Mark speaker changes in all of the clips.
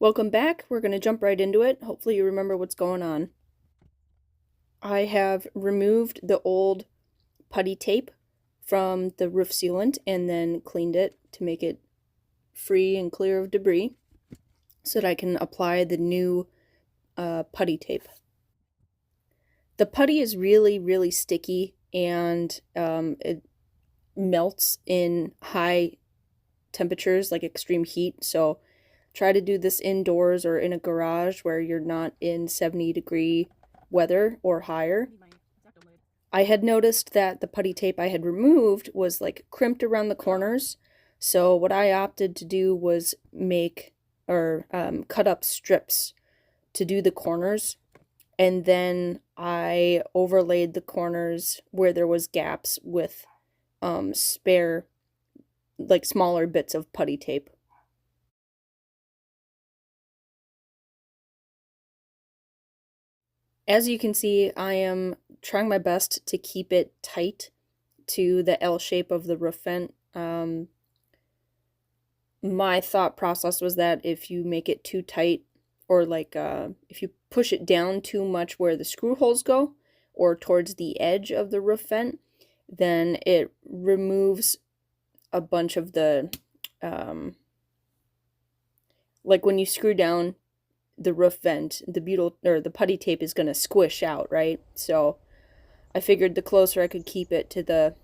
Speaker 1: Welcome back. We're going to jump right into it. Hopefully you remember what's going on. I have removed the old putty tape from the roof sealant and then cleaned it to make it free and clear of debris so that I can apply the new putty tape. The putty is really sticky and it melts in high temperatures, like extreme heat, so try to do this indoors or in a garage where you're not in 70-degree weather or higher. I had noticed that the putty tape I had removed was like crimped around the corners, so what I opted to do was make or cut up strips to do the corners, and then I overlaid the corners where there was gaps with spare, like smaller bits of putty tape. As you can see, I am trying my best to keep it tight to the L shape of the roof vent. My thought process was that if you make it too tight, or like if you push it down too much where the screw holes go, or towards the edge of the roof vent, then it removes a bunch of the, like when you screw down the roof vent, the putty tape is going to squish out, right? So I figured the closer I could keep it to the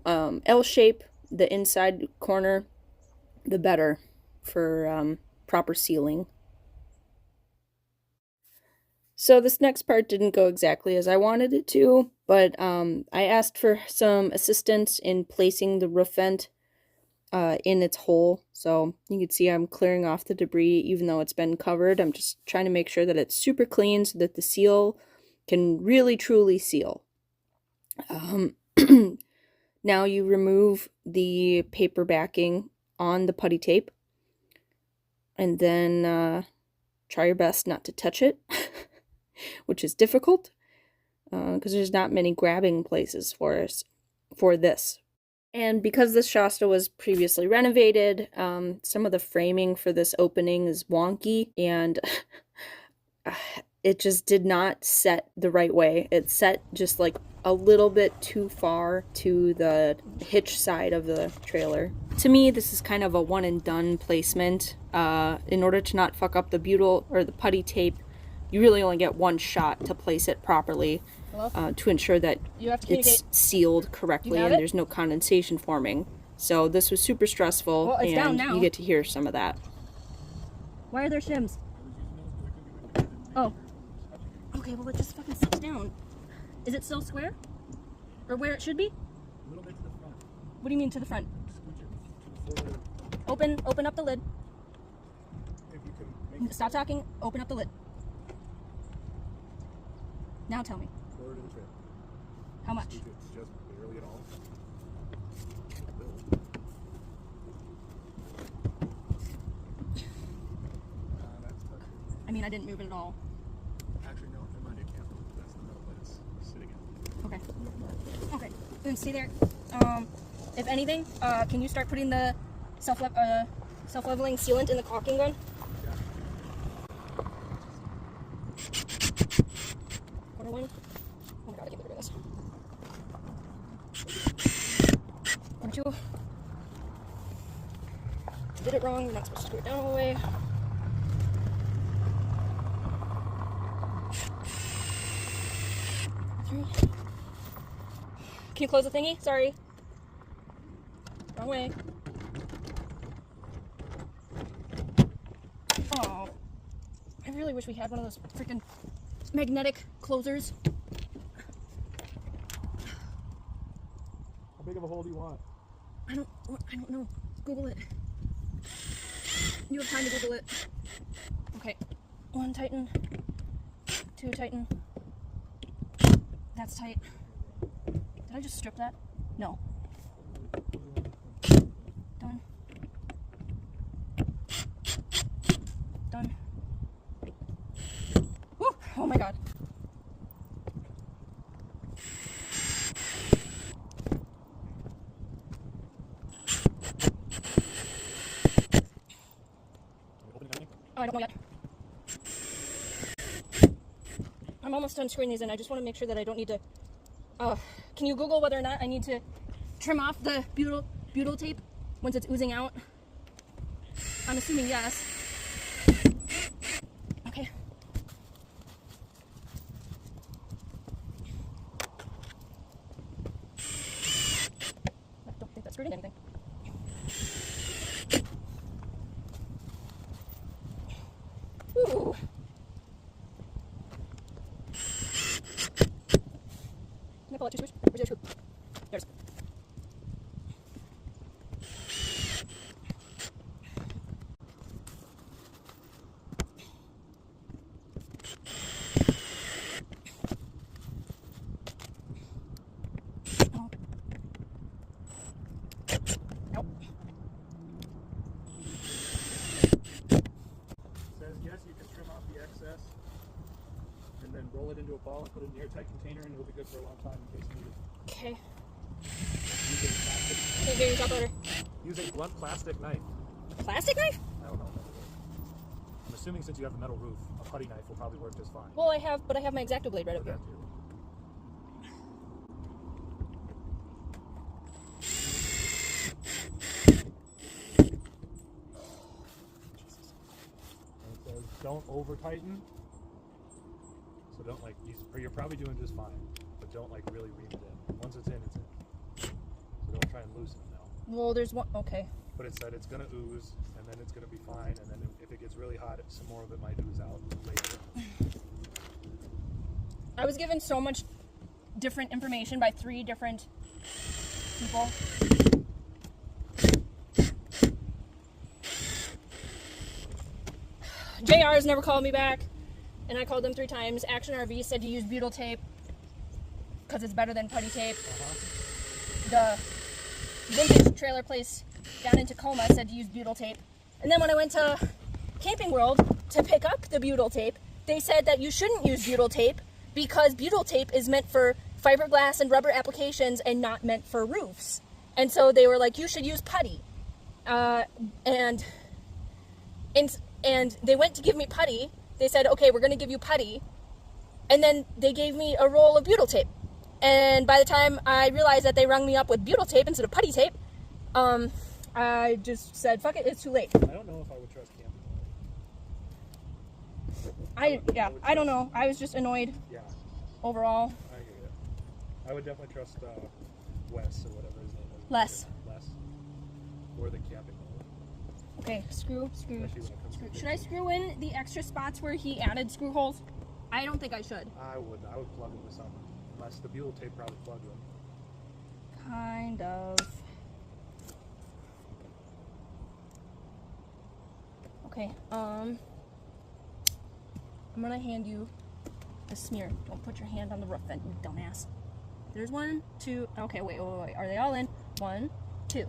Speaker 1: L shape, the inside corner, the better for proper sealing. So this next part didn't go exactly as I wanted it to, but I asked for some assistance in placing the roof vent in its hole. So you can see I'm clearing off the debris even though it's been covered. I'm just trying to make sure that it's super clean so that the seal can really truly seal. Now you remove the paper backing on the putty tape, and then try your best not to touch it, which is difficult because there's not many grabbing places for this. And because this Shasta was previously renovated, some of the framing for this opening is wonky, and it just did not set the right way. It set just like a little bit too far to the hitch side of the trailer. To me, this is kind of a one and done placement. In order to not fuck up the butyl or the putty tape, you really only get one shot to place it properly. To ensure that it's sealed correctly and there's no condensation forming. So this was super stressful, well, and you get to hear some of that.
Speaker 2: Why are there shims? Oh. Okay, well it just fucking sits down. Is it still square? Or where it should be?
Speaker 3: A little bit to the front.
Speaker 2: What do you mean to the front? Open up the lid.
Speaker 3: If you can
Speaker 2: Stop talking, open up the lid. Now tell me.
Speaker 3: Forward to the trailer.
Speaker 2: How much?
Speaker 3: It's just barely at all. That's perfect.
Speaker 2: I mean, I didn't move it at all.
Speaker 3: Actually, no, never mind. It can't move. That's the metal that it's sitting in.
Speaker 2: Okay. Okay. Then stay there. If anything, can you start putting the self-leveling sealant in the caulking gun? Quarter one. Oh my god, I can't believe this. Quarter two. Did it wrong. You're not supposed to screw it down all the way. Three. Can you close the thingy? Sorry. Wrong way. Oh. I really wish we had one of those freaking magnetic closers.
Speaker 3: How big of a hole do you want?
Speaker 2: I don't know. Google it. You have time to Google it. Okay. 1, tighten. 2, tighten. That's tight. Did I just strip that? No. Done. Done. Woo! Oh my god.
Speaker 3: Open it,
Speaker 2: Oh, I don't know yet. I'm almost done screwing these in. I just want to make sure that I don't need to... can you Google whether or not I need to trim off the butyl tape once it's oozing out? I'm assuming yes. Okay. I don't think that screwed in anything. Ooh. Can I pull out two screws? Where's the other screw? There's. Oh. Nope.
Speaker 3: Says yes, you can trim off the excess and then roll it into a ball and put it in an airtight container, and it'll be good for a long time in case needed.
Speaker 2: Okay.
Speaker 3: Using plastic.
Speaker 2: Can you get your top loader?
Speaker 3: Use a blunt plastic knife.
Speaker 2: Plastic knife?
Speaker 3: I don't know if that'll work. I'm assuming since you have a metal roof, a putty knife will probably work just fine.
Speaker 2: Well, I have my X-Acto blade right up
Speaker 3: For
Speaker 2: here.
Speaker 3: that too. And it says don't over tighten. So don't like these, or you're probably doing just fine, but don't like really ream it in. Once it's in, it's in. So don't try and loosen it now.
Speaker 2: Well, there's one. Okay.
Speaker 3: But it said it's gonna ooze, and then it's gonna be fine, and then if it gets really hot, some more of it might ooze out later.
Speaker 2: I was given so much different information by 3 different people. JR has never called me back, and I called them 3 times. Action RV said to use butyl tape because it's better than putty tape. The vintage trailer place down in Tacoma said to use butyl tape. And then when I went to Camping World to pick up the butyl tape, they said that you shouldn't use butyl tape because butyl tape is meant for fiberglass and rubber applications and not meant for roofs. And so they were like, you should use putty. And they went to give me putty. They said, okay, we're going to give you putty. And then they gave me a roll of butyl tape. And by the time I realized that they rung me up with butyl tape instead of putty tape, I just said, fuck it, it's too late.
Speaker 3: I don't know if I would trust camping.
Speaker 2: I don't know. I was just annoyed
Speaker 3: Yeah,
Speaker 2: overall.
Speaker 3: I hear you. I would definitely trust Wes or whatever his name is.
Speaker 2: Les.
Speaker 3: Or the camping mode.
Speaker 2: Okay, screw.
Speaker 3: Especially when it comes to
Speaker 2: Should I screw in the extra spots where he added screw holes? I don't think I should.
Speaker 3: I would plug it with something. Unless the butyl tape probably plugged them.
Speaker 2: Kind of. Okay, I'm gonna hand you a smear. Don't put your hand on the roof then, you dumbass. There's 1, 2, okay, wait. Are they all in? 1, 2,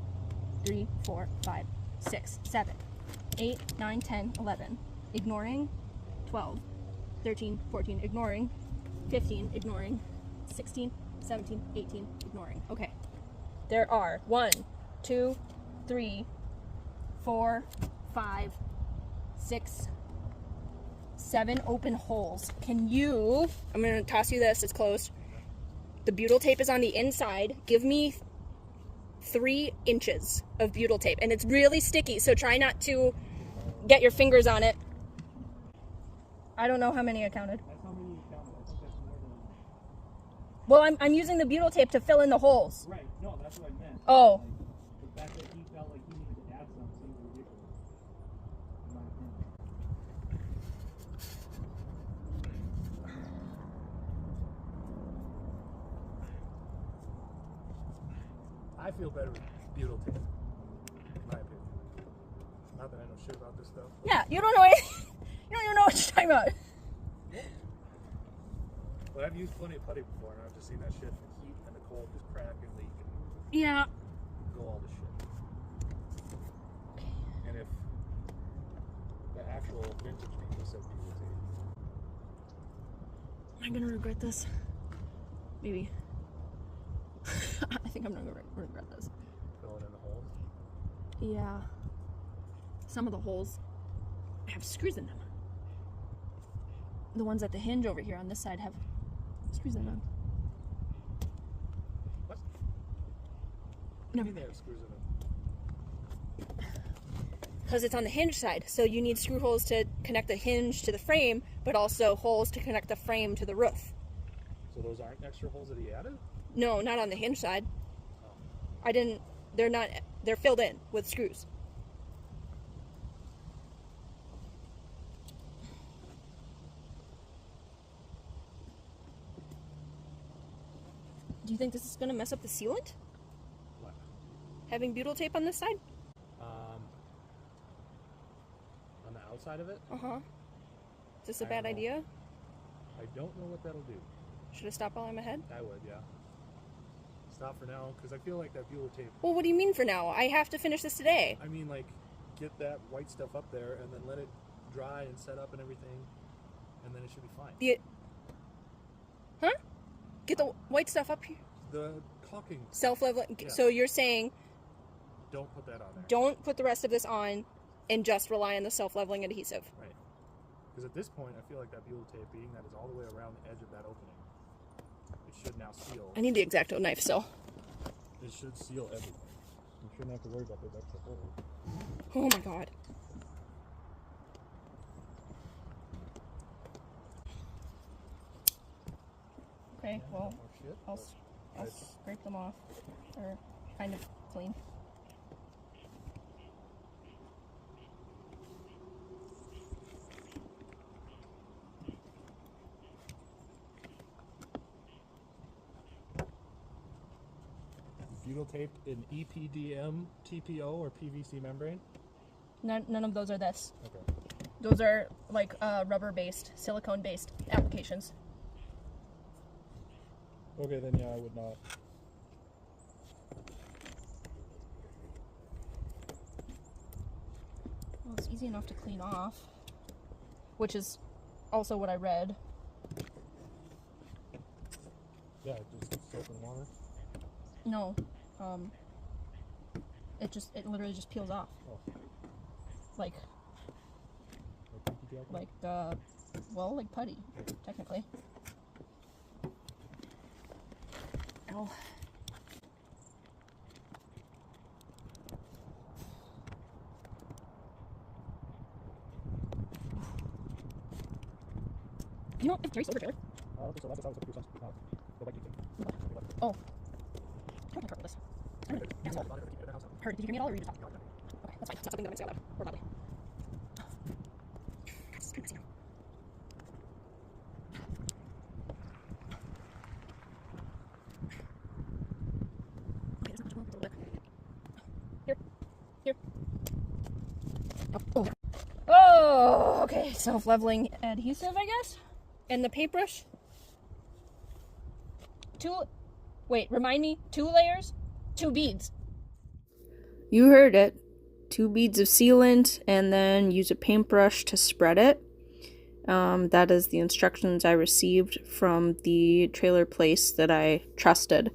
Speaker 2: 3, 4, 5, 6, 7, 8, 9, 10, 11. Ignoring 12, 13, 14, ignoring 15, ignoring 16, 17, 18, ignoring. Okay. There are 1, 2, 3, 4, 5, 6, 7 open holes. Can you, I'm going to toss you this, it's closed. The butyl tape is on the inside. Give me 3 inches of butyl tape. And it's really sticky, so try not to get your fingers on it. I don't know how many I counted.
Speaker 3: That's how many you counted. I think that's more than...
Speaker 2: Well, I'm using the butyl tape to fill in the holes.
Speaker 3: Right. No, that's what I meant.
Speaker 2: Oh.
Speaker 3: Like, the fact that he felt like he needed to add some seems ridiculous. In my opinion. I feel better with butyl tape. In my opinion. Not that I know shit about this stuff.
Speaker 2: Yeah, you don't know anything. You don't even know what you're talking about.
Speaker 3: But I've used plenty of putty before, and I've just seen that shit in the heat and the cold just crack and leak and
Speaker 2: Yeah.
Speaker 3: go all the shit. And if the actual vintage people said butyl tape,
Speaker 2: Am I gonna regret this? Maybe. I think I'm gonna regret this.
Speaker 3: fill it in the holes.
Speaker 2: Yeah. Some of the holes have screws in them. The ones at the hinge over here on this side have screws in them.
Speaker 3: What?
Speaker 2: No.
Speaker 3: They have screws in them.
Speaker 2: Because it's on the hinge side, so you need screw holes to connect the hinge to the frame, but also holes to connect the frame to the roof.
Speaker 3: So those aren't extra holes that he added?
Speaker 2: No, not on the hinge side.
Speaker 3: Oh.
Speaker 2: They're filled in with screws. Do you think this is going to mess up the sealant?
Speaker 3: What?
Speaker 2: Having butyl tape on this side?
Speaker 3: On the outside of it?
Speaker 2: Uh-huh. Is this a
Speaker 3: I
Speaker 2: bad
Speaker 3: don't know.
Speaker 2: idea?
Speaker 3: I don't know what that'll do.
Speaker 2: Should I stop while I'm ahead?
Speaker 3: I would, yeah. Stop for now, because I feel like that butyl tape.
Speaker 2: Well, what do you mean for now? I have to finish this today.
Speaker 3: I mean, like, get that white stuff up there and then let it dry and set up and everything, and then it should be fine.
Speaker 2: Huh? Get the white stuff up here.
Speaker 3: The caulking.
Speaker 2: Self-leveling.
Speaker 3: Yeah.
Speaker 2: So you're saying
Speaker 3: Don't put that on there.
Speaker 2: don't put the rest of this on and just rely on the self-leveling adhesive.
Speaker 3: Right. Because at this point, I feel like that butyl tape, being that is all the way around the edge of that opening, it should now seal.
Speaker 2: I need the X-Acto knife, so.
Speaker 3: It should seal everything. You shouldn't have to worry about those extra holes.
Speaker 2: Oh my god. Okay, well,
Speaker 3: Oh shit.
Speaker 2: I'll scrape them off. Or kind of clean.
Speaker 3: Butyl tape in EPDM, TPO, or PVC membrane?
Speaker 2: None of those are this.
Speaker 3: Okay.
Speaker 2: Those are like rubber-based, silicone-based applications.
Speaker 3: Okay, then yeah, I would not.
Speaker 2: Well, it's easy enough to clean off, which is also what I read.
Speaker 3: Yeah, just soap and water.
Speaker 2: No, it literally just peels off.
Speaker 3: Oh.
Speaker 2: Like like putty, technically. Ow. You know, if Jerry's over trailer.
Speaker 3: I don't think so. That's how it's up to your son's house. The white tape.
Speaker 2: Oh. How can I talk about this? I don't know. Asshole. Heard. Did you hear me at all, or were you just talking? Okay, that's fine. It's not something that I'm going to say out loud or loudly. God, this is kind of messy now. Okay, there's not much more. It's a little bit. Here. Oh. Oh, okay. Self-leveling adhesive, I guess. And the paintbrush. Wait, remind me. 2 layers? 2 beads.
Speaker 1: You heard it. 2 beads of sealant, and then use a paintbrush to spread it. That is the instructions I received from the trailer place that I trusted.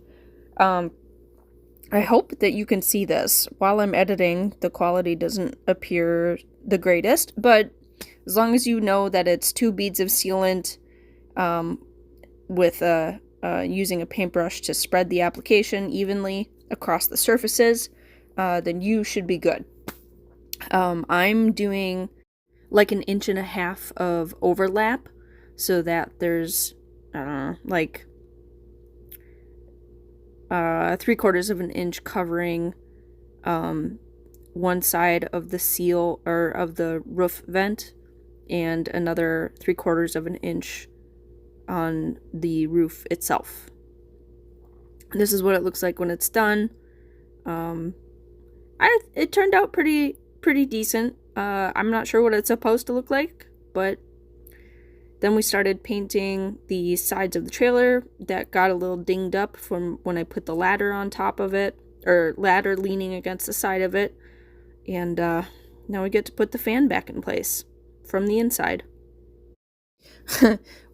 Speaker 1: I hope that you can see this. While I'm editing, the quality doesn't appear the greatest, but as long as you know that it's 2 beads of sealant with using a paintbrush to spread the application evenly across the surfaces, then you should be good. I'm doing like 1.5 inches of overlap so that there's, I don't know, like 3/4 of an inch covering one side of the seal or of the roof vent, and another 3/4 of an inch on the roof itself. This is what it looks like when it's done. It turned out pretty decent. I'm not sure what it's supposed to look like, but then we started painting the sides of the trailer that got a little dinged up from when I put the ladder on top of it, or ladder leaning against the side of it. And now we get to put the fan back in place from the inside.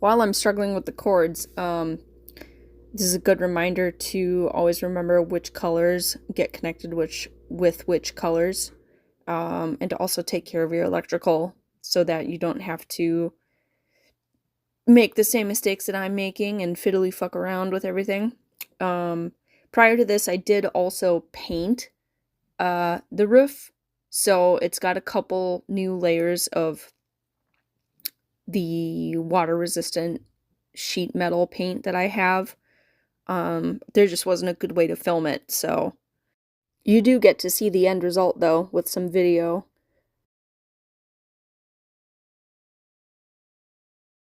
Speaker 1: While I'm struggling with the cords, this is a good reminder to always remember which colors get connected with which colors, and to also take care of your electrical so that you don't have to make the same mistakes that I'm making and fiddly fuck around with everything. Prior to this, I did also paint the roof, so it's got a couple new layers of the water-resistant sheet metal paint that I have. There just wasn't a good way to film it, so you do get to see the end result, though, with some video.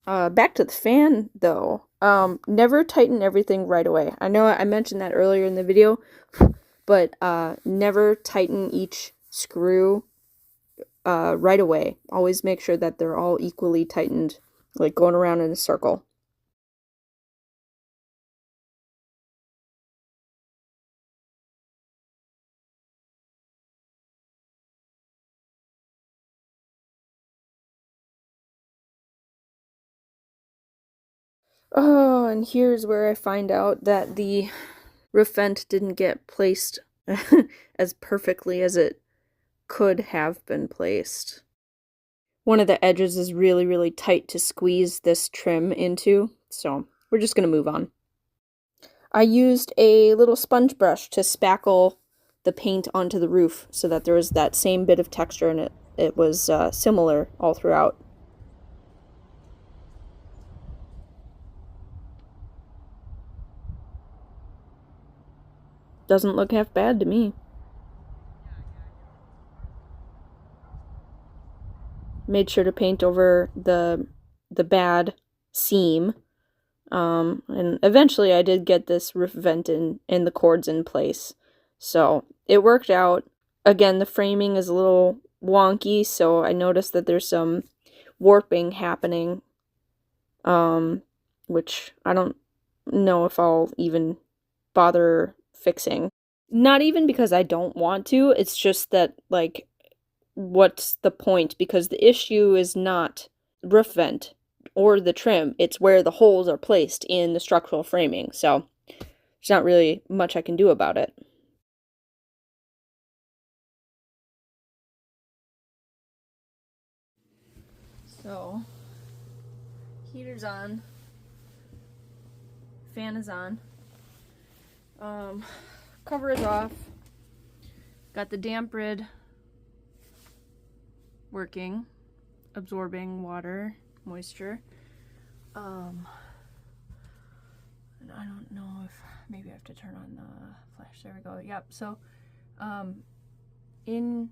Speaker 1: Back to the fan, though. Never tighten everything right away. I know I mentioned that earlier in the video, but never tighten each screw right away. Always make sure that they're all equally tightened, like going around in a circle. Oh, and here's where I find out that the roof vent didn't get placed as perfectly as it could have been placed. One of the edges is really, really tight to squeeze this trim into, so we're just going to move on. I used a little sponge brush to spackle the paint onto the roof so that there was that same bit of texture and it was similar all throughout. Doesn't look half bad to me. Made sure to paint over the bad seam. And eventually I did get this roof vent and the cords in place. So it worked out. Again, the framing is a little wonky, so I noticed that there's some warping happening, which I don't know if I'll even bother fixing. Not even because I don't want to, it's just that, like, what's the point? Because the issue is not roof vent or the trim, it's where the holes are placed in the structural framing, so there's not really much I can do about it. So, heater's on, fan is on, cover is off, got the damp rid working, absorbing water, moisture. And I don't know if maybe I have to turn on the flash. There we go. Yep. So, in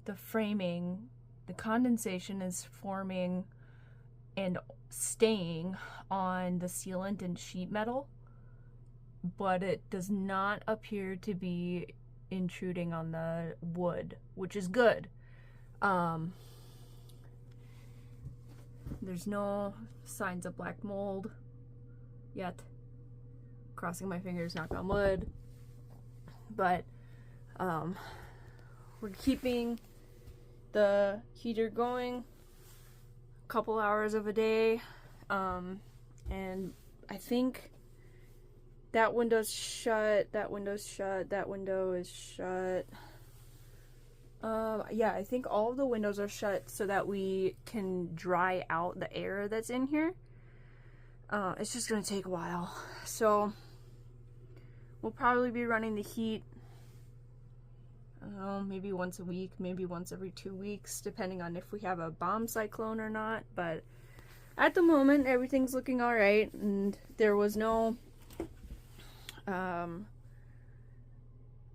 Speaker 1: the framing, the condensation is forming and staying on the sealant and sheet metal, but it does not appear to be intruding on the wood, which is good. There's no signs of black mold yet. Crossing my fingers, knock on wood. But we're keeping the heater going a couple hours of a day. And I think that window's shut, that window's shut, that window is shut. Yeah, I think all of the windows are shut so that we can dry out the air that's in here. It's just gonna take a while. So, we'll probably be running the heat, I don't know, maybe once a week, maybe once every 2 weeks, depending on if we have a bomb cyclone or not. But at the moment, everything's looking alright, and there was no,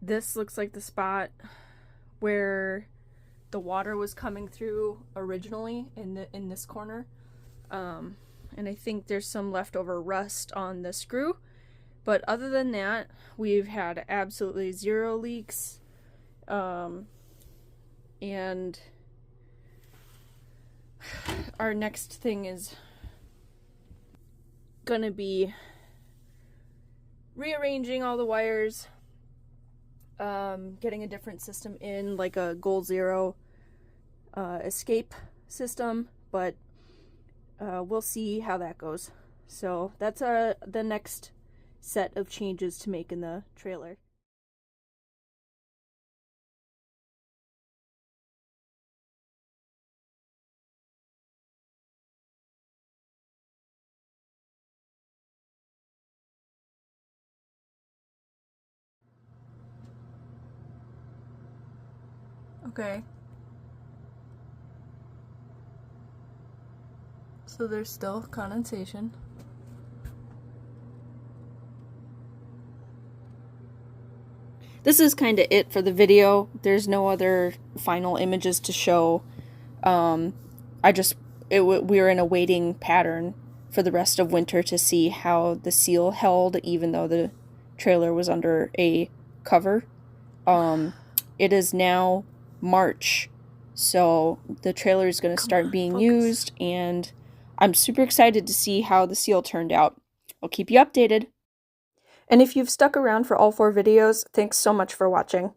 Speaker 1: this looks like the spot where the water was coming through originally in this corner, and I think there's some leftover rust on the screw, but other than that we've had absolutely zero leaks, and our next thing is gonna be rearranging all the wires, getting a different system in, like a Goal Zero escape system, but we'll see how that goes. So that's the next set of changes to make in the trailer. Okay. So there's still condensation. This is kind of it for the video. There's no other final images to show. We were in a waiting pattern for the rest of winter to see how the seal held, even though the trailer was under a cover. It is now March, so the trailer is going to start being used, and I'm super excited to see how the seal turned out. I'll keep you updated. And if you've stuck around for all 4 videos, thanks so much for watching.